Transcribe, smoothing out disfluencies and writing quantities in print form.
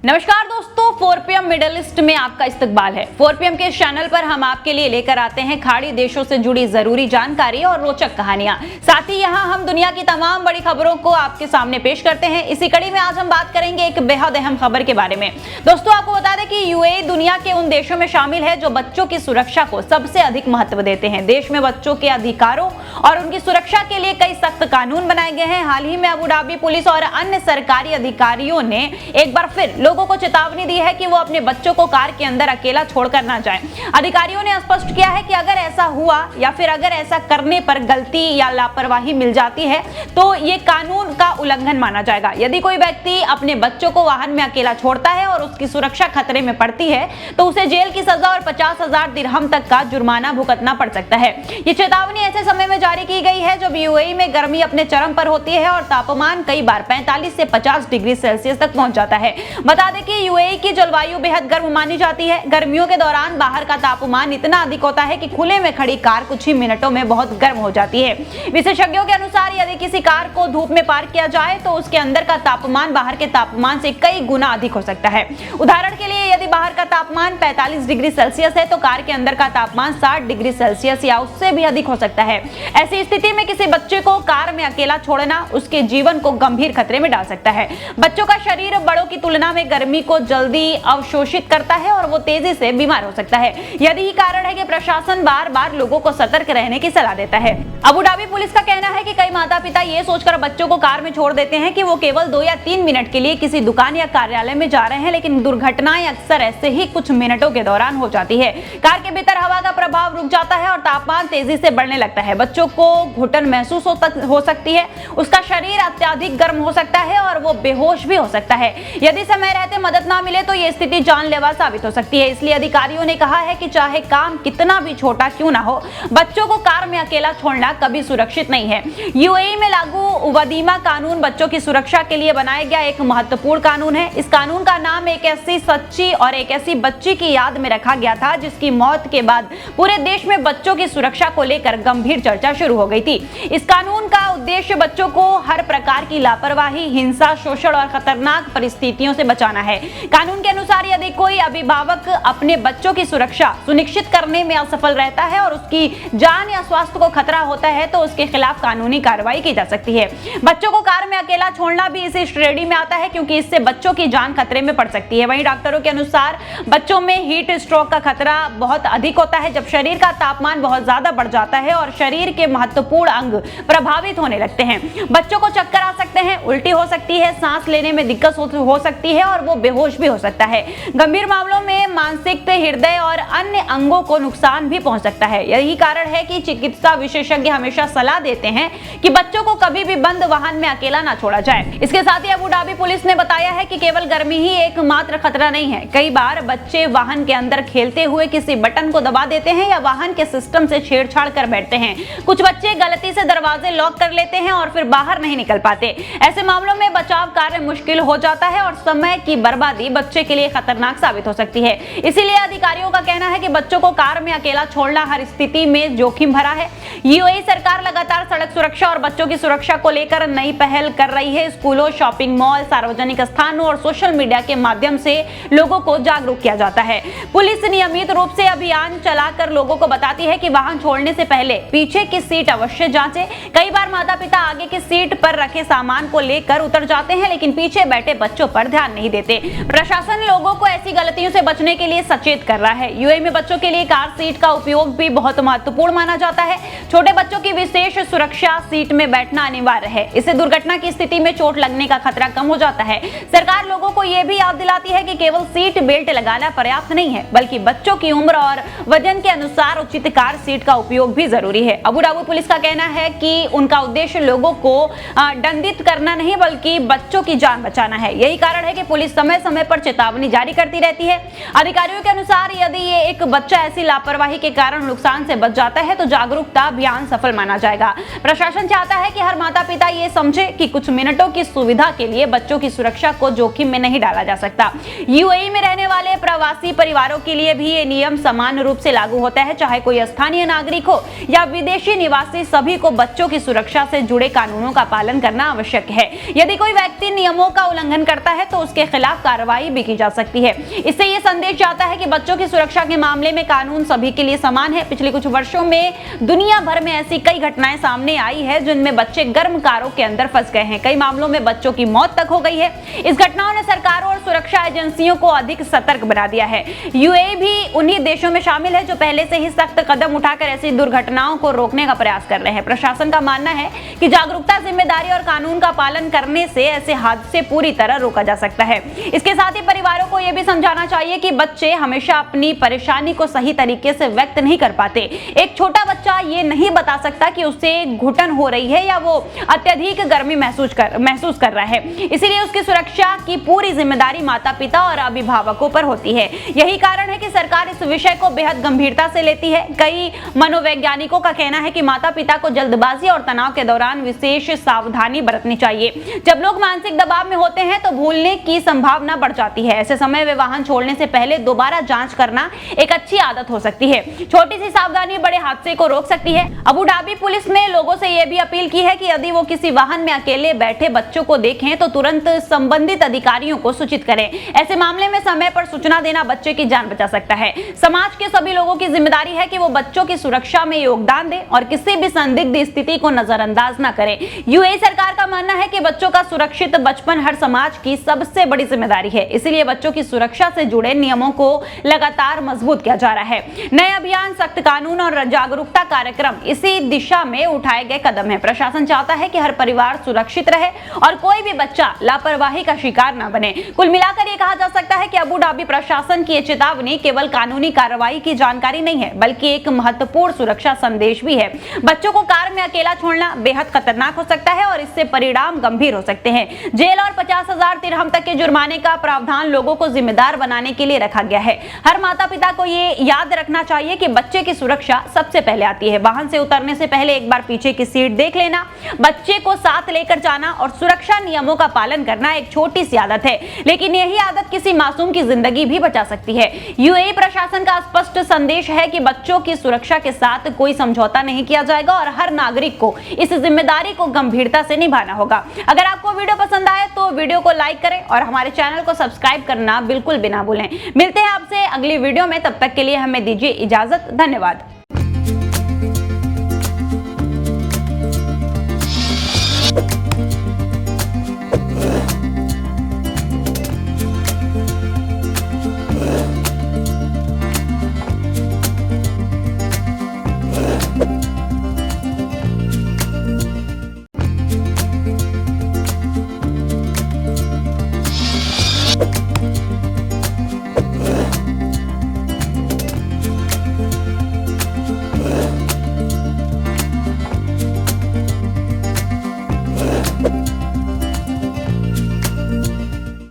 नमस्कार दोस्तों, 4PM middle east में आपका इस्तकबाल है। 4PM के चैनल पर हम आपके लिए लेकर आते हैं खाड़ी देशों से जुड़ी जरूरी जानकारी और रोचक कहानियां। साथ ही यहां हम दुनिया की तमाम बड़ी खबरों को आपके सामने पेश करते हैं। इसी कड़ी में आज हम बात करेंगे एक बेहद अहम खबर के बारे में। दोस्तों, आपको बता दें कि यूएई दुनिया के उन देशों में शामिल है जो बच्चों की सुरक्षा को सबसे अधिक महत्व देते हैं। देश में बच्चों के अधिकारों और उनकी सुरक्षा के लिए कई सख्त कानून बनाए गए हैं। हाल ही में अबू धाबी पुलिस और अन्य सरकारी अधिकारियों ने एक बार फिर लोगों को चेतावनी दी है कि वो अपने बच्चों को कार के अंदर अकेला छोड़कर ना जाएं। अधिकारियों ने स्पष्ट किया है कि अगर ऐसा हुआ या फिर अगर ऐसा करने पर गलती या लापरवाही मिल जाती है तो ये कानून का उल्लंघन माना जाएगा। यदि कोई व्यक्ति अपने बच्चों को वाहन में अकेला छोड़ता है और उसकी सुरक्षा खतरे में पड़ती है तो उसे जेल की सजा और 50,000 दिरहम तक का जुर्माना भुगतना पड़ सकता है। ये चेतावनी ऐसे समय में जारी की गई है जब यूएई में गर्मी अपने चरम पर होती है और तापमान कई बार 45 से 50 डिग्री सेल्सियस तक पहुंच जाता है। बता दें कि यूएई की जलवायु बेहद गर्म मानी जाती है। गर्मियों के दौरान बाहर का तापमान इतना अधिक होता है कि खुले में खड़ी कार कुछ ही मिनटों में बहुत गर्म हो जाती है। विशेषज्ञों के अनुसार यदि किसी कार को धूप में पार्क किया जाए तो उसके अंदर का तापमान बाहर के तापमान से कई गुना अधिक हो सकता है। उदाहरण के लिए यदि बाहर का तापमान 45 डिग्री सेल्सियस है तो कार के अंदर का तापमान 60 डिग्री सेल्सियस या उससे भी अधिक हो सकता है। ऐसी स्थिति में किसी बच्चे को कार में अकेला छोड़ना उसके जीवन को गंभीर खतरे में डाल सकता है। बच्चों का शरीर बड़ों की तुलना में गर्मी को जल्दी अवशोषित करता है और वो तेजी से बीमार हो सकता है। यही कारण है कि प्रशासन बार बार लोगों को सतर्क रहने की सलाह देता है। अबू धाबी पुलिस का कहना है कि कई माता पिता ये सोचकर बच्चों को कार में छोड़ देते हैं कि वो केवल 2 या 3 मिनट के लिए किसी दुकान या कार्यालय में जा रहे हैं, लेकिन दुर्घटनाएं अक्सर ऐसे ही कुछ मिनटों के दौरान हो जाती है। कार के भीतर हवा का प्रभाव रुक जाता है और तापमान तेजी से बढ़ने लगता है। बच्चों को घुटन महसूस हो सकती है, उसका शरीर अत्यधिक गर्म हो सकता है और वो बेहोश भी हो सकता है। यदि समय रहते मदद ना मिले तो ये स्थिति जानलेवा साबित हो सकती है। इसलिए अधिकारियों ने कहा है कि चाहे काम कितना भी छोटा क्यों ना हो, बच्चों को कार में अकेला छोड़ना कभी सुरक्षित नहीं है। यूएई में लागू वदीमा कानून बच्चों की सुरक्षा के लिए बनाया गया एक महत्वपूर्ण कानून है। इस कानून का नाम एक ऐसी सच्ची और एक ऐसी बच्ची की याद में रखा गया था जिसकी मौत के बाद पूरे देश में बच्चों की सुरक्षा को लेकर गंभीर चर्चा शुरू हो गई थी। इस कानून का उद्देश्य बच्चों को हर प्रकार की लापरवाही, हिंसा, शोषण और खतरनाक परिस्थितियों से बचाना है। कानून के अनुसार यदि कोई अभिभावक अपने बच्चों की सुरक्षा सुनिश्चित करने में असफल रहता है और उसकी जान या स्वास्थ्य को खतरा होता है तो उसके खिलाफ कानूनी कार्रवाई की जा सकती है। बच्चों को कार में अकेला छोड़ना भी इसी श्रेणी में आता है क्योंकि इससे बच्चों की जान खतरे में पड़ सकती है। वहीं डॉक्टरों के अनुसार बच्चों में हीट स्ट्रोक का खतरा बहुत अधिक होता है जब शरीर का तापमान बहुत ज्यादा बढ़ जाता है और शरीर के महत्वपूर्ण अंग प्रभावित होने लगते हैं। बच्चों को चक्कर आ सकते हैं, उल्टी हो सकती है, सांस लेने में दिक्कत हो सकती है और वो बेहोश भी हो सकता है। गंभीर मामलों में मानसिक, हृदय और अन्य अंगों को नुकसान भी पहुंच सकता है। यही कारण है कि चिकित्सा विशेषज्ञ हमेशा सलाह देते हैं कि बच्चों को कभी भी बंद वाहन में अकेला ना छोड़ा जाए। इसके साथ ही अबू धाबी पुलिस ने बताया है कि केवल गर्मी ही एकमात्र खतरा नहीं है। कई बार बच्चे वाहन के अंदर खेलते हुए किसी बटन को दबा देते हैं या वाहन के सिस्टम से छेड़छाड़ कर बैठते हैं। कुछ बच्चे गलती से दरवाजे लॉक कर लेते हैं और फिर बाहर नहीं निकल पाते। ऐसे मामलों में बचाव कार्य मुश्किल हो जाता है और समय की बर्बादी बच्चे के लिए खतरनाक साबित हो सकती है। इसीलिए अधिकारियों का कहना है कि बच्चों को कार में अकेला छोड़ना हर स्थिति में जोखिम भरा है। यूएई सरकार लगातार सड़क सुरक्षा और बच्चों की सुरक्षा को लेकर नई पहल कर रही है। स्कूलों, शॉपिंग मॉल, सार्वजनिक स्थानों और सोशल मीडिया के माध्यम से लोगों को जागरूक किया जाता है। पुलिस नियमित रूप से अभियान चलाकर लोगों को बताती है कि वाहन छोड़ने से पहले पीछे की सीट अवश्य जांचें। कई बार माता पिता आगे की सीट पर रखे सामान को लेकर उतर जाते हैं लेकिन पीछे बैठे बच्चों पर ध्यान नहीं देते। प्रशासन लोगों को ऐसी गलतियों से बचने के लिए सचेत कर रहा है। यूएई में बच्चों के लिए कार सीट का उपयोग भी बहुत महत्वपूर्ण माना जाता है। छोटे बच्चों की विशेष सुरक्षा सीट में बैठना अनिवार्य है। इससे दुर्घटना की स्थिति में चोट लगने का खतरा कम हो जाता है। सरकार लोगों को यह भी याद दिलाती है कि केवल सीट बेल्ट लगाना पर्याप्त नहीं है बल्कि बच्चों की उम्र और वजन के अनुसार उचित कार सीट का उपयोग भी जरूरी है। अबू धाबी पुलिस का कहना है कि उनका उद्देश्य लोगों को दंडित करना नहीं बल्कि बच्चों की जान बचाना है। यही कारण है कि पुलिस समय समय पर चेतावनी जारी करती रहती है। अधिकारियों के अनुसार यदि ये एक बच्चा ऐसी लापरवाही के कारण नुकसान से बच जाता है तो जागरूकता अभियान सफल माना जाएगा। प्रशासन चाहता है कि हर माता पिता ये समझे कि कुछ मिनटों की सुविधा के लिए बच्चों की सुरक्षा को जोखिम में नहीं डाला जा सकता। यूएई में रहने वाले प्रवासी परिवारों के लिए भी ये नियम समान रूप से लागू होता है, चाहे कोई स्थानीय नागरिक हो या विदेशी निवासी। सभी को बच्चों की सुरक्षा से जुड़े कानूनों का पालन करना आवश्यक है। यदि कोई व्यक्ति नियमों का उल्लंघन करता है तो उसके खिलाफ कार्रवाई भी की जा सकती है। इससे ये संदेश जाता है कि बच्चों की सुरक्षा के मामले में कानून सभी के लिए समान है। पिछले कुछ वर्षों में दुनिया भर में ऐसी कई घटनाएं सामने आई है जिनमें बच्चे गर्म कारों के अंदर फंस गए हैं। कई मामलों में बच्चों की मौत तक हो गई है। इस घटनाओं ने सरकारों और सुरक्षा एजेंसियों को अधिक सतर्क बना दिया है। यूएई भी उन्हीं देशों में शामिल है जो पहले से ही सख्त कदम उठाकर ऐसी दुर्घटनाओं को रोकने का प्रयास कर रहे हैं। प्रशासन का मानना है कि जागरूकता, जिम्मेदारी और कानून का पालन करने से ऐसे हादसे पूरी तरह रोका जा सकता है। इसके साथ ही परिवारों को यह भी समझाना चाहिए कि बच्चे हमेशा अपनी परेशानी को सही तरीके से व्यक्त नहीं कर पाते। एक छोटा बच्चा ये नहीं बता सकता कि उसे घुटन हो रही है या वो अत्यधिक गर्मी महसूस कर रहा है। इसीलिए उसकी सुरक्षा की पूरी जिम्मेदारी माता पिता और अभिभावकों पर होती है। यही कारण है कि सरकार इस विषय को बेहद गंभीरता से लेती है। कई मनोवैज्ञानिकों का कहना है कि माता पिता को जल्दबाजी और तनाव के दौरान विशेष सावधानी बरतनी चाहिए। जब लोग मानसिक दबाव में होते हैं तो भूलने की संभावना बढ़ जाती है। ऐसे समय में वाहन छोड़ने से पहले दोबारा जांच करना एक अच्छी आदत हो सकती है। छोटी सी सावधानी बड़े हादसे को रोक सकती है। अबू धाबी पुलिस ने लोगों से यह भी अपील की है कि यदि वो किसी वाहन में अकेले बैठे बच्चों को देखें तो तुरंत संबंधित अधिकारियों को सूचित करें। ऐसे मामले में समय पर सूचना देना बच्चे की जान बचा सकता है। समाज के सभी लोगों की जिम्मेदारी है कि वो बच्चों की सुरक्षा में योगदान दें और किसी भी संदिग्ध स्थिति को नजरअंदाज न करें। यूएई सरकार का मानना है कि बच्चों का सुरक्षित बचपन हर समाज की सबसे बड़ी जिम्मेदारी है। इसलिए बच्चों की सुरक्षा से जुड़े नियमों को लगातार मजबूत किया जा रहा है। नए अभियान, सख्त कानून और जागरूकता कार्यक्रम इसी दिशा में उठाए गए कदम है। प्रशासन चाहता है कि हर परिवार सुरक्षित रहे और कोई भी बच्चा लापरवाही का शिकार न बने। कुल मिलाकर यह कहा जा सकता है कि अबू धाबी प्रशासन की चेतावनी केवल कानूनी कार्रवाई की जानकारी नहीं है, बल्कि एक महत्वपूर्ण सुरक्षा संदेश भी है। बच्चों को कार में अकेला छोड़ना बेहद खतरनाक हो सकता है और इससे परिणाम गंभीर हो सकते हैं। जेल और 50,000 दिरहम तक के जुर्माने का प्रावधान लोगों को जिम्मेदार बनाने के लिए रखा गया है। हर माता पिता को ये याद रखना चाहिए कि बच्चे की सुरक्षा सबसे पहले आती है। वाहन से उतरने से पहले एक बार पीछे की सीट देख लेना, बच्चे को साथ लेकर जाना और सुरक्षा नियमों का पालन करना एक छोटी सी आदत है, लेकिन यही आदत किसी मासूम की जिंदगी भी बचा सकती है। यूएई प्रशासन का स्पष्ट संदेश है कि बच्चों की सुरक्षा के साथ कोई समझौता नहीं किया जाएगा और हर नागरिक को इस जिम्मेदारी को गंभीरता से निभाना होगा। अगर आपको वीडियो पसंद आए तो वीडियो को लाइक करें और हमारे चैनल को सब्सक्राइब करना बिल्कुल भी ना भूलें। मिलते हैं आपसे अगली वीडियो में, तब तक के लिए हमें दीजिए इजाजत। धन्यवाद।